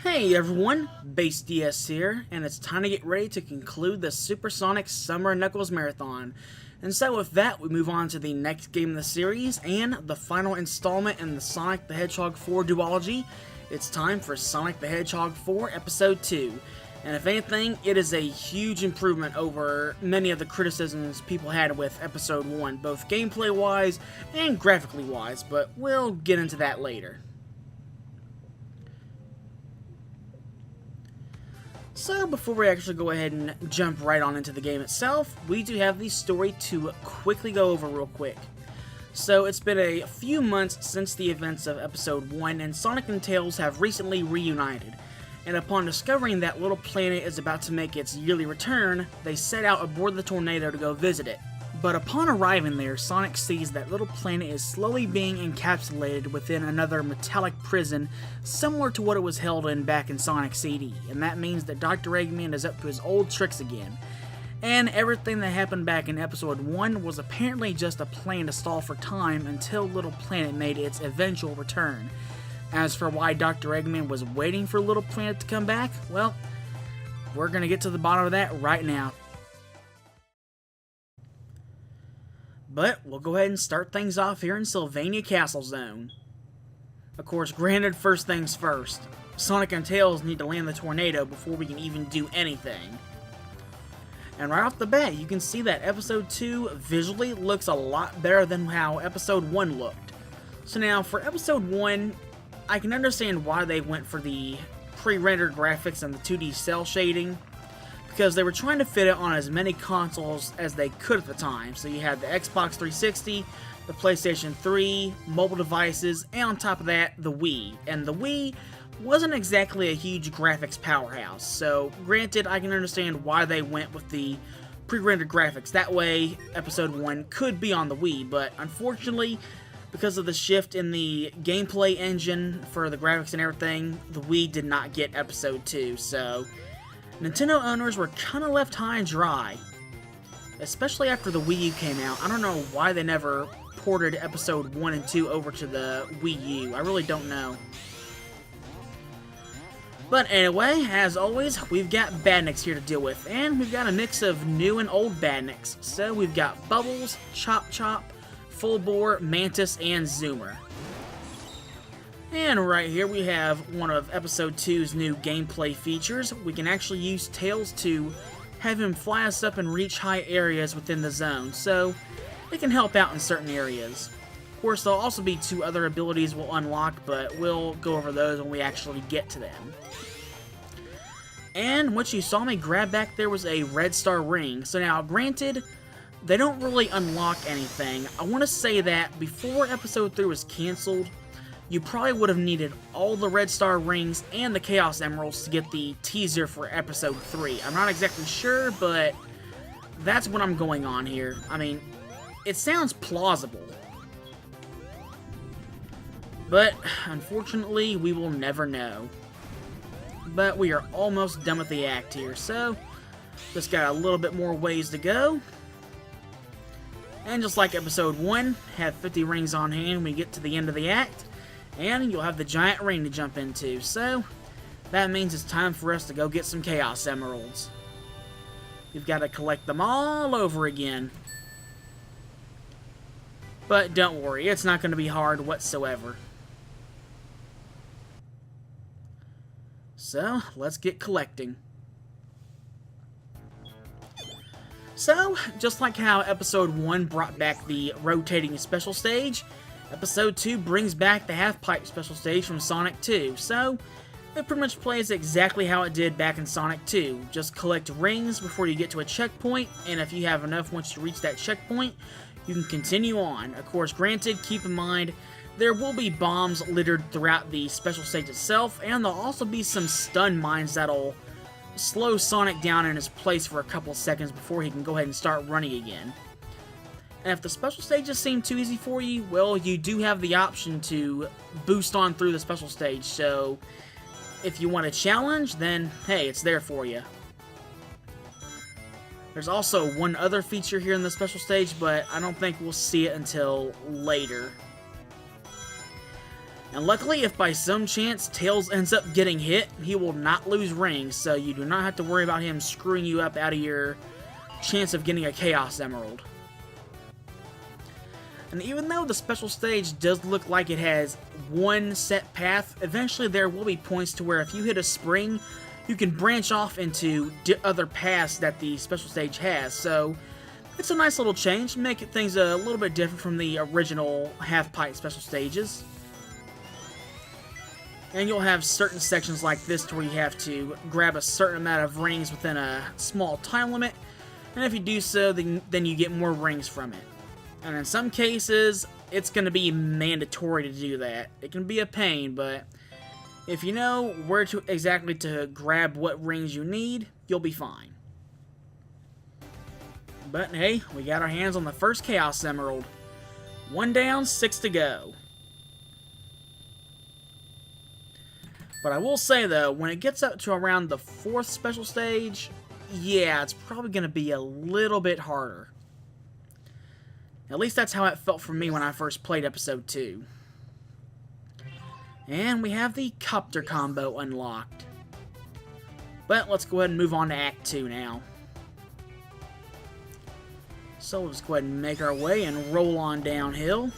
Hey everyone, Base DS here, and it's time to get ready to conclude the Supersonic Summer Knuckles Marathon. And so with that, we move on to the next game in the series, and the final installment in the Sonic the Hedgehog 4 duology. It's time for Sonic the Hedgehog 4 Episode 2. And if anything, it is a huge improvement over many of the criticisms people had with Episode 1, both gameplay-wise and graphically-wise, but we'll get into that later. So before we actually go ahead and jump right on into the game itself, we do have the story to quickly go over real quick. So it's been a few months since the events of Episode 1, and Sonic and Tails have recently reunited. And upon discovering that little planet is about to make its yearly return, they set out aboard the tornado to go visit it. But upon arriving there, Sonic sees that little planet is slowly being encapsulated within another metallic prison similar to what it was held in back in Sonic CD, and that means that Dr. Eggman is up to his old tricks again. And everything that happened back in Episode 1 was apparently just a plan to stall for time until Little Planet made its eventual return. As for why Dr. Eggman was waiting for Little Planet to come back, well, we're gonna get to the bottom of that right now. But we'll go ahead and start things off here in Sylvania Castle Zone. Of course, granted, first things first, Sonic and Tails need to land the tornado before we can even do anything. And right off the bat, you can see that Episode 2 visually looks a lot better than how Episode 1 looked. So now, for Episode 1, I can understand why they went for the pre-rendered graphics and the 2D cell shading, because they were trying to fit it on as many consoles as they could at the time. So you had the Xbox 360, the PlayStation 3, mobile devices, and on top of that, the Wii. And the Wii wasn't exactly a huge graphics powerhouse, so granted, I can understand why they went with the pre-rendered graphics. That way, Episode 1 could be on the Wii, but unfortunately, because of the shift in the gameplay engine for the graphics and everything, the Wii did not get Episode 2, so Nintendo owners were kind of left high and dry, especially after the Wii U came out. I don't know why they never ported Episode 1 and 2 over to the Wii U. I really don't know. But anyway, as always, we've got Badniks here to deal with, and we've got a mix of new and old Badniks. So we've got Bubbles, Chop Chop, Full Bore, Mantis, and Zoomer. And right here we have one of Episode 2's new gameplay features. We can actually use Tails to have him fly us up and reach high areas within the zone, so it can help out in certain areas. Of course, there'll also be two other abilities we'll unlock, but we'll go over those when we actually get to them. And what you saw me grab back there was a red star ring. So now, granted, they don't really unlock anything. I want to say that before Episode 3 was canceled, you probably would have needed all the red star rings and the Chaos Emeralds to get the teaser for Episode 3. I'm not exactly sure, but that's what I'm going on here. I mean, it sounds plausible. But, unfortunately, we will never know. But we are almost done with the act here, so just got a little bit more ways to go. And just like Episode 1, have 50 rings on hand when we get to the end of the act, and you'll have the giant ring to jump into, so that means it's time for us to go get some Chaos Emeralds. We've got to collect them all over again. But don't worry, it's not going to be hard whatsoever. So, let's get collecting. So, just like how Episode 1 brought back the rotating special stage, Episode 2 brings back the half-pipe special stage from Sonic 2, so it pretty much plays exactly how it did back in Sonic 2. Just collect rings before you get to a checkpoint, and if you have enough once you reach that checkpoint, you can continue on. Of course, granted, keep in mind, there will be bombs littered throughout the special stage itself, and there'll also be some stun mines that'll slow Sonic down in his place for a couple seconds before he can go ahead and start running again. And if the special stages seem too easy for you, well, you do have the option to boost on through the special stage, so if you want a challenge, then hey, it's there for you. There's also one other feature here in the special stage, but I don't think we'll see it until later. And luckily, if by some chance Tails ends up getting hit, he will not lose rings, so you do not have to worry about him screwing you up out of your chance of getting a Chaos Emerald. And even though the special stage does look like it has one set path, eventually there will be points to where if you hit a spring, you can branch off into other paths that the special stage has, so it's a nice little change, make things a little bit different from the original half-pipe special stages. And you'll have certain sections like this to where you have to grab a certain amount of rings within a small time limit, and if you do so, then you get more rings from it. And in some cases, it's going to be mandatory to do that. It can be a pain, but if you know where to exactly to grab what rings you need, you'll be fine. But hey, we got our hands on the first Chaos Emerald. 1 down, 6 to go. But I will say though, when it gets up to around the 4th special stage, yeah, it's probably going to be a little bit harder. At least that's how it felt for me when I first played Episode 2. And we have the Copter combo unlocked. But let's go ahead and move on to Act 2 now. So let's go ahead and make our way and roll on downhill.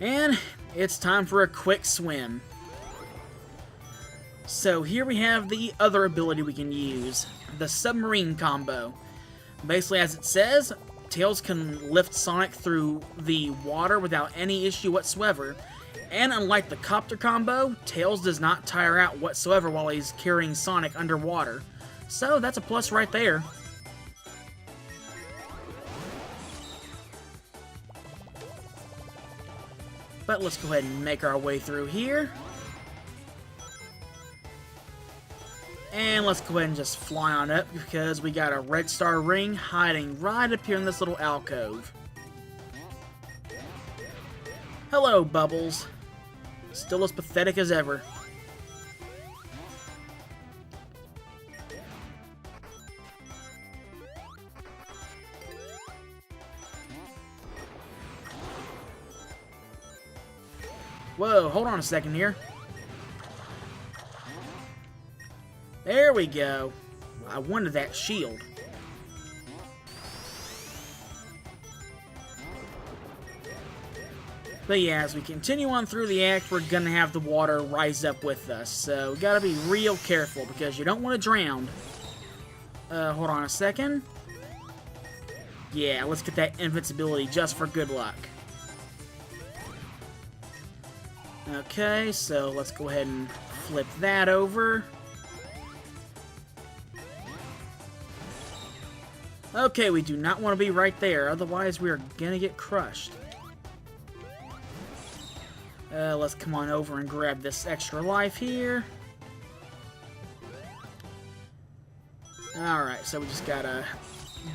And it's time for a quick swim. So here we have the other ability we can use, the submarine combo. Basically, as it says, Tails can lift Sonic through the water without any issue whatsoever. And unlike the Copter combo, Tails does not tire out whatsoever while he's carrying Sonic underwater. So that's a plus right there. But let's go ahead and make our way through here. And let's go ahead and just fly on up because we got a red star ring hiding right up here in this little alcove. Hello, Bubbles. Still as pathetic as ever. Whoa, hold on a second here. There we go. I wanted that shield. But yeah, as we continue on through the act, we're gonna have the water rise up with us. So we gotta be real careful because you don't want to drown. Hold on a second. Yeah, let's get that invincibility just for good luck. Okay, so let's go ahead and flip that over. Okay, we do not want to be right there, otherwise we are gonna get crushed. Let's come on over and grab this extra life here. Alright, so we just gotta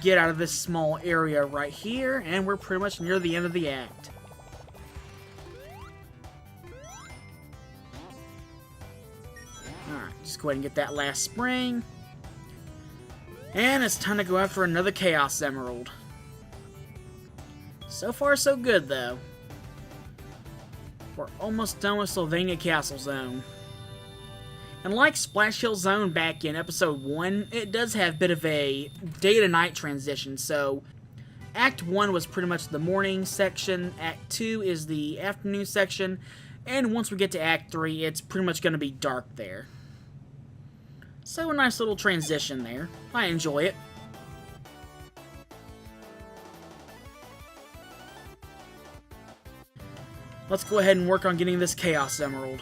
get out of this small area right here, and we're pretty much near the end of the act. Alright, just go ahead and get that last spring. And it's time to go after another Chaos Emerald. So far, so good, though. We're almost done with Sylvania Castle Zone. And like Splash Hill Zone back in Episode 1, it does have a bit of a day-to-night transition, so Act 1 was pretty much the morning section, Act 2 is the afternoon section, and once we get to Act 3, it's pretty much going to be dark there. So a nice little transition there. I enjoy it. Let's go ahead and work on getting this Chaos Emerald.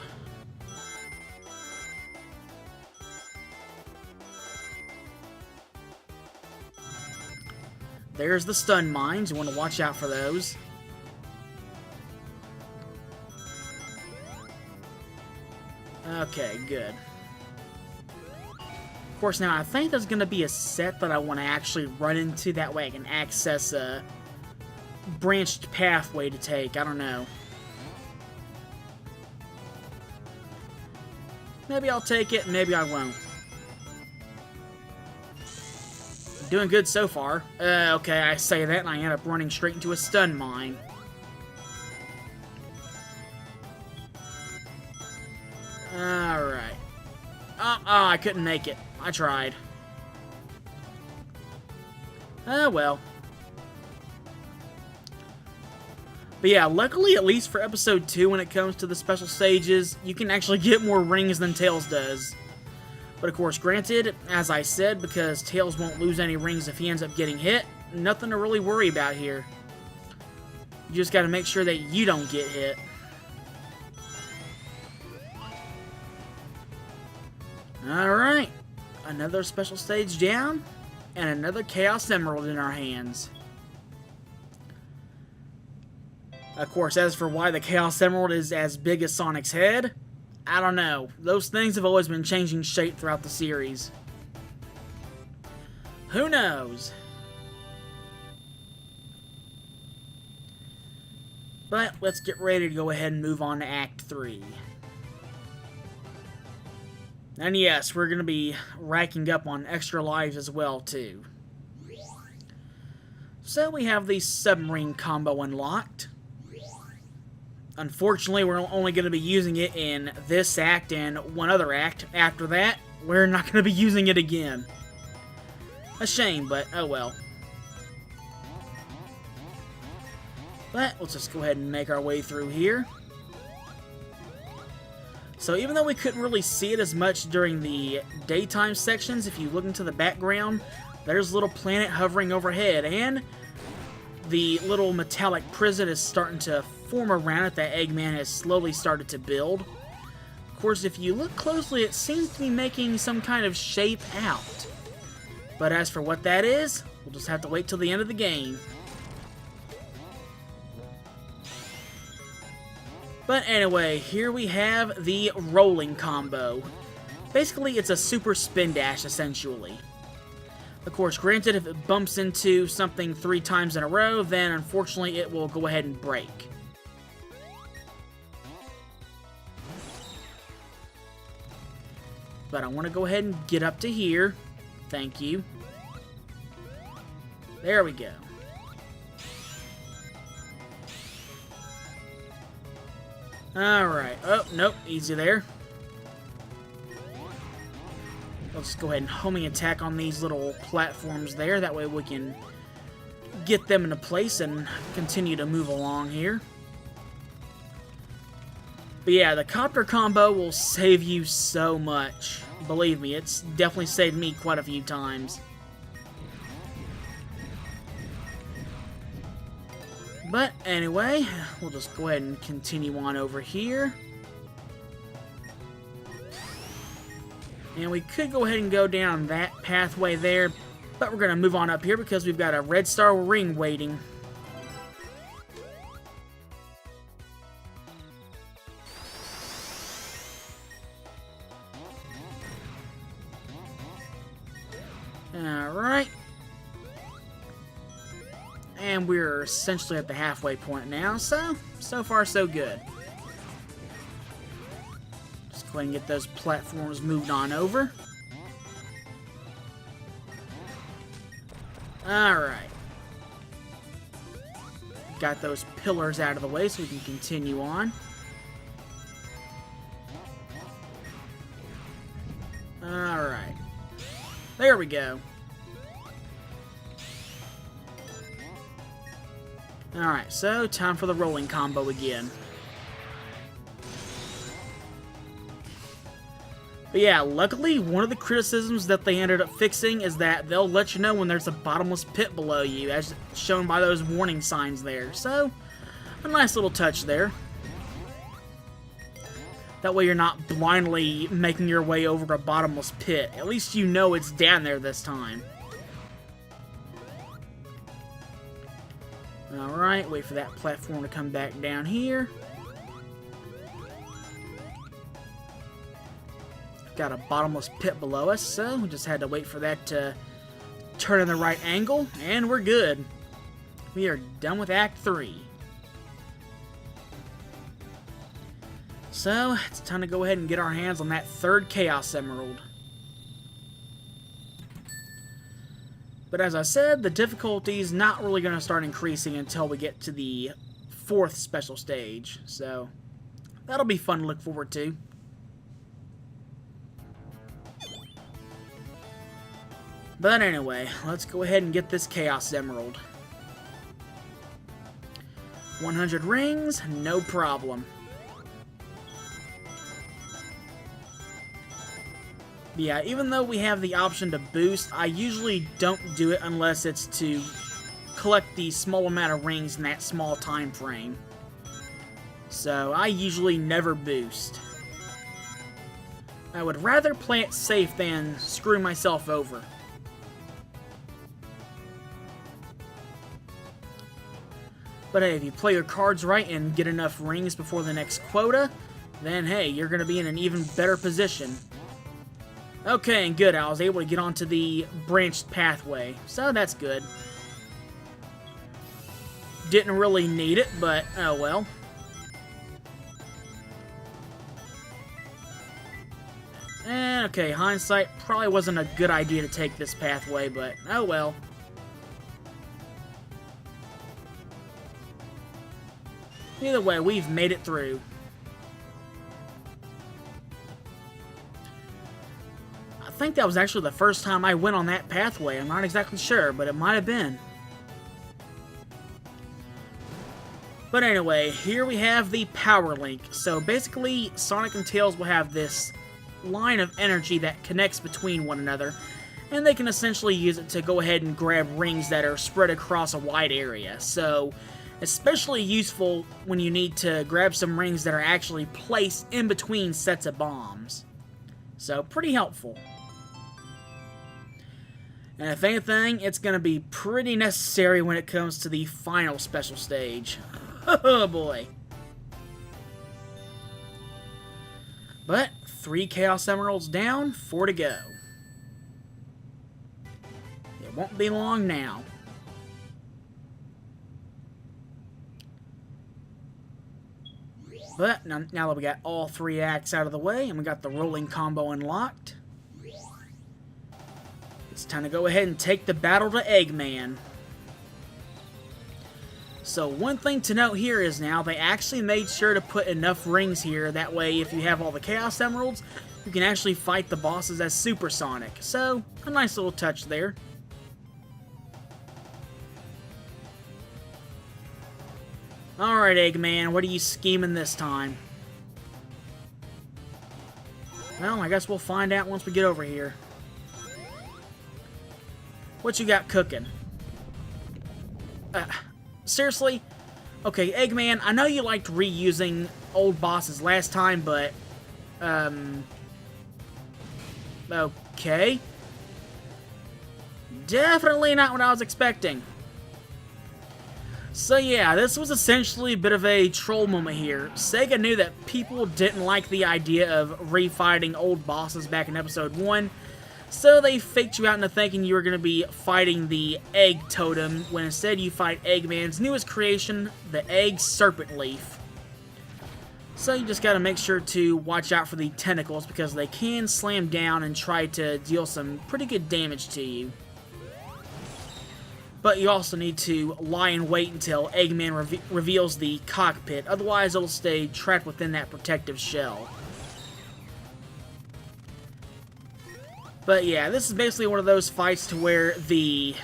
There's the stun mines. You want to watch out for those. Okay, good. Of course, now I think there's going to be a set that I want to actually run into. That way I can access a branched pathway to take. I don't know. Maybe I'll take it, maybe I won't. Doing good so far. Okay, I say that and I end up running straight into a stun mine. Alright. Oh, I couldn't make it. I tried. Oh, well. But yeah, luckily, at least for Episode 2, when it comes to the special stages, you can actually get more rings than Tails does. But of course, granted, as I said, because Tails won't lose any rings if he ends up getting hit, nothing to really worry about here. You just gotta make sure that you don't get hit. Alright, another special stage down, and another Chaos Emerald in our hands. Of course, as for why the Chaos Emerald is as big as Sonic's head, I don't know. Those things have always been changing shape throughout the series. Who knows? But let's get ready to go ahead and move on to Act 3. And yes, we're going to be racking up on extra lives as well, too. So we have the submarine combo unlocked. Unfortunately, we're only going to be using it in this act and one other act. After that, we're not going to be using it again. A shame, but oh well. But let's just go ahead and make our way through here. So even though we couldn't really see it as much during the daytime sections, if you look into the background, there's a little planet hovering overhead, and the little metallic prison is starting to form around it that Eggman has slowly started to build. Of course, if you look closely, it seems to be making some kind of shape out. But as for what that is, we'll just have to wait till the end of the game. But anyway, here we have the rolling combo. Basically, it's a super spin dash, essentially. Of course, granted, if it bumps into something 3 times in a row, then unfortunately it will go ahead and break. But I want to go ahead and get up to here. Thank you. There we go. Alright. Oh, nope. Easy there. Let's go ahead and homing attack on these little platforms there. That way we can get them into place and continue to move along here. But yeah, the copter combo will save you so much. Believe me, it's definitely saved me quite a few times. But anyway, we'll just go ahead and continue on over here. And we could go ahead and go down that pathway there, but we're going to move on up here because we've got a red star ring waiting. Alright. And we're essentially at the halfway point now, so far so good. Just go ahead and get those platforms moved on over. Alright. Got those pillars out of the way so we can continue on. Alright. There we go. Alright, so time for the rolling combo again. But yeah, luckily, one of the criticisms that they ended up fixing is that they'll let you know when there's a bottomless pit below you, as shown by those warning signs there. So, a nice little touch there. That way you're not blindly making your way over a bottomless pit. At least you know it's down there this time. Alright, wait for that platform to come back down here. Got a bottomless pit below us, so we just had to wait for that to turn in the right angle, and we're good. We are done with Act 3. So, it's time to go ahead and get our hands on that third Chaos Emerald. But as I said, the difficulty is not really going to start increasing until we get to the 4th special stage, so that'll be fun to look forward to. But anyway, let's go ahead and get this Chaos Emerald. 100 rings, no problem. Yeah, even though we have the option to boost, I usually don't do it unless it's to collect the small amount of rings in that small time frame. So I usually never boost. I would rather play it safe than screw myself over. But hey, if you play your cards right and get enough rings before the next quota, then hey, you're going to be in an even better position. Okay, and good, I was able to get onto the branched pathway, so that's good. Didn't really need it, but oh well. And okay, hindsight, probably wasn't a good idea to take this pathway, but oh well. Either way, we've made it through. I think that was actually the first time I went on that pathway. I'm not exactly sure, but it might have been. But anyway, here we have the Power Link. So basically, Sonic and Tails will have this line of energy that connects between one another, and they can essentially use it to go ahead and grab rings that are spread across a wide area. So, especially useful when you need to grab some rings that are actually placed in between sets of bombs. So, pretty helpful. And if anything, it's going to be pretty necessary when it comes to the final special stage. Oh boy. But 3 Chaos Emeralds down, 4 to go. It won't be long now. But now that we got all 3 acts out of the way and we got the rolling combo unlocked, it's time to go ahead and take the battle to Eggman. So one thing to note here is now they actually made sure to put enough rings here, that way if you have all the Chaos Emeralds, you can actually fight the bosses as Super Sonic. So, a nice little touch there. Alright, Eggman, what are you scheming this time? Well, I guess we'll find out once we get over here. What you got cooking? Seriously? Okay, Eggman, I know you liked reusing old bosses last time, but... okay. Definitely not what I was expecting. So yeah, this was essentially a bit of a troll moment here. Sega knew that people didn't like the idea of refighting old bosses back in Episode 1, so they faked you out into thinking you were going to be fighting the Egg Totem, when instead you fight Eggman's newest creation, the Egg Serpent Leaf. So you just got to make sure to watch out for the tentacles, because they can slam down and try to deal some pretty good damage to you. But you also need to lie in wait until Eggman reveals the cockpit, otherwise it'll stay trapped within that protective shell. But yeah, this is basically one of those fights to where the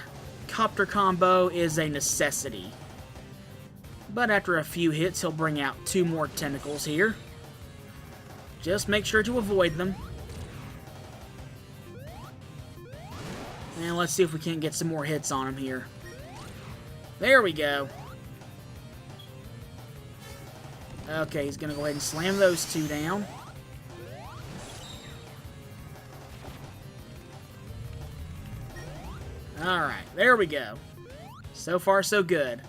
copter combo is a necessity. But after a few hits, he'll bring out 2 more tentacles here. Just make sure to avoid them. And let's see if we can't get some more hits on him here. There we go. Okay, he's going to go ahead and slam those 2 down. Alright, there we go. So far, so good.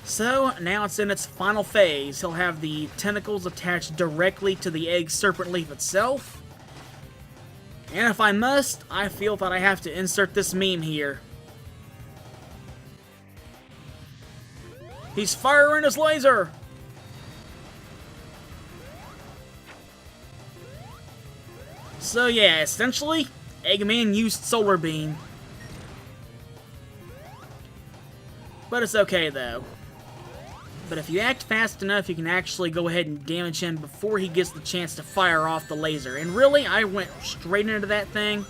So, now it's in its final phase. He'll have the tentacles attached directly to the Egg Serpent Leaf itself. And if I must, I feel that I have to insert this meme here. He's firing his laser! So yeah, essentially, Eggman used Solar Beam. But it's okay though. But if you act fast enough, you can actually go ahead and damage him before he gets the chance to fire off the laser. And really, I went straight into that thing.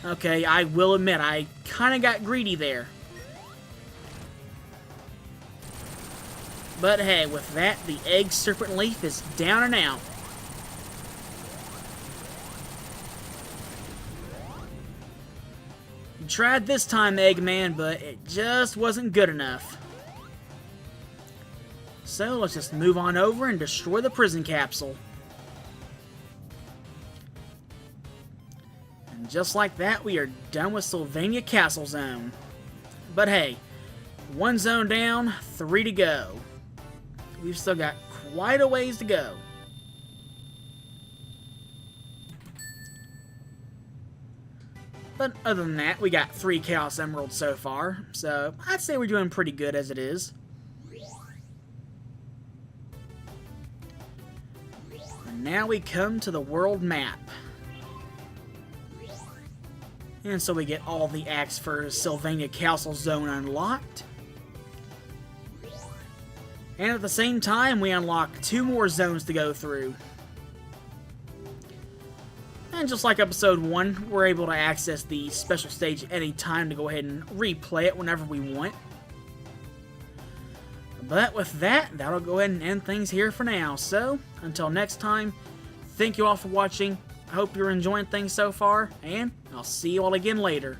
Okay, I will admit, I kind of got greedy there. But hey, with that, the Egg Serpent Leaf is down and out. You tried this time, Eggman, but it just wasn't good enough. So let's just move on over and destroy the prison capsule. And just like that, we are done with Sylvania Castle Zone. But hey, 1 zone down, 3 to go. We've still got quite a ways to go. But other than that, we got 3 Chaos Emeralds so far, so I'd say we're doing pretty good as it is. And now we come to the world map. And so we get all the acts for Sylvania Castle Zone unlocked. And at the same time, we unlock 2 more zones to go through. And just like Episode 1, we're able to access the special stage at any time to go ahead and replay it whenever we want. But with that, that'll go ahead and end things here for now. So, until next time, thank you all for watching. I hope you're enjoying things so far, and I'll see you all again later.